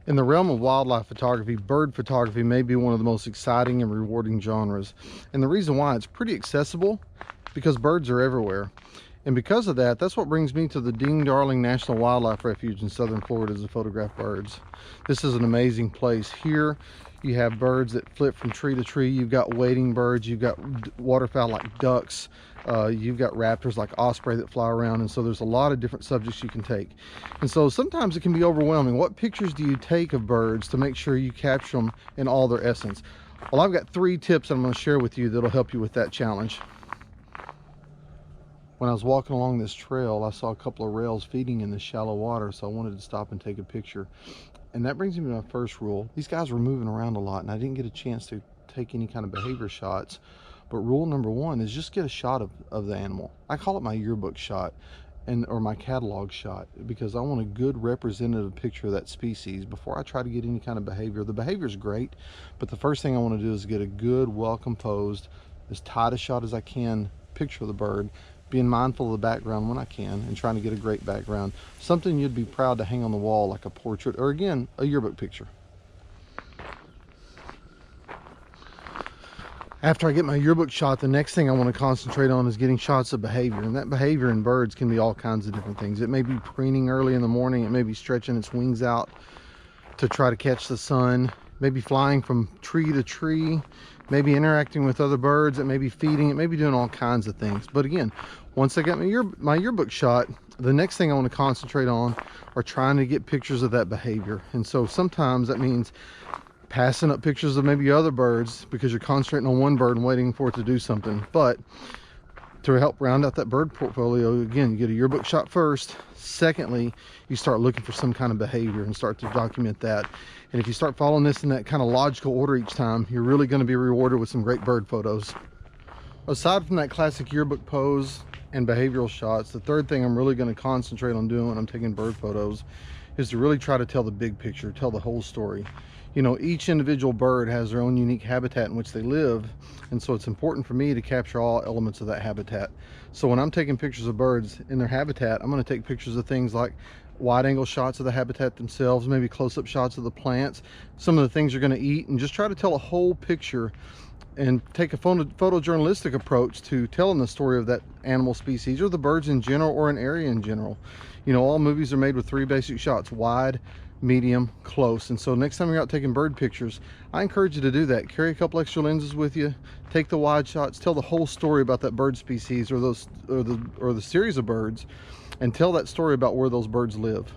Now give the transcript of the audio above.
In the realm of wildlife photography, bird photography may be one of the most exciting and rewarding genres. And the reason why, it's pretty accessible because birds are everywhere. And because of that, that's what brings me to the Ding Darling National Wildlife Refuge in southern Florida to photograph birds. This is an amazing place. Here you have birds that flip from tree to tree. You've got wading birds, you've got waterfowl like ducks, you've got raptors like osprey that fly around. And so there's a lot of different subjects you can take. And so sometimes it can be overwhelming. What pictures do you take of birds to make sure you capture them in all their essence? Well, I've got 3 tips I'm going to share with you that'll help you with that challenge. When I was walking along this trail, I saw a couple of rails feeding in the shallow water, so I wanted to stop and take a picture. And that brings me to my first rule. These guys were moving around a lot, and I didn't get a chance to take any kind of behavior shots. But rule number 1 is just get a shot of the animal. I call it my yearbook shot, or my catalog shot, because I want a good representative picture of that species before I try to get any kind of behavior. The behavior is great, but the first thing I want to do is get a good, well-composed, as tight a shot as I can picture of the bird, being mindful of the background when I can, and trying to get a great background. Something you'd be proud to hang on the wall, like a portrait, or again, a yearbook picture. After I get my yearbook shot, the next thing I want to concentrate on is getting shots of behavior. And that behavior in birds can be all kinds of different things. It may be preening early in the morning. It may be stretching its wings out to try to catch the sun. Maybe flying from tree to tree, maybe interacting with other birds, it may be feeding, it may be doing all kinds of things. But again, once I got my yearbook shot, the next thing I want to concentrate on are trying to get pictures of that behavior. And so sometimes that means passing up pictures of maybe other birds because you're concentrating on one bird and waiting for it to do something. But to help round out that bird portfolio, again, you get a yearbook shot first. Secondly, you start looking for some kind of behavior and start to document that. And if you start following this in that kind of logical order each time, you're really going to be rewarded with some great bird photos. Aside from that classic yearbook pose and behavioral shots, the third thing I'm really going to concentrate on doing when I'm taking bird photos is to really try to tell the big picture, tell the whole story. You know, each individual bird has their own unique habitat in which they live, and so it's important for me to capture all elements of that habitat. So when I'm taking pictures of birds in their habitat, I'm going to take pictures of things like wide angle shots of the habitat themselves, maybe close-up shots of the plants, some of the things you're going to eat, and just try to tell a whole picture and take a photojournalistic approach to telling the story of that animal species or the birds in general or an area in general. You know, all movies are made with 3 basic shots: wide, medium, close. And so next time you're out taking bird pictures, I encourage you to do that. Carry a couple extra lenses with you, take the wide shots, tell the whole story about that bird species or the series of birds, and tell that story about where those birds live.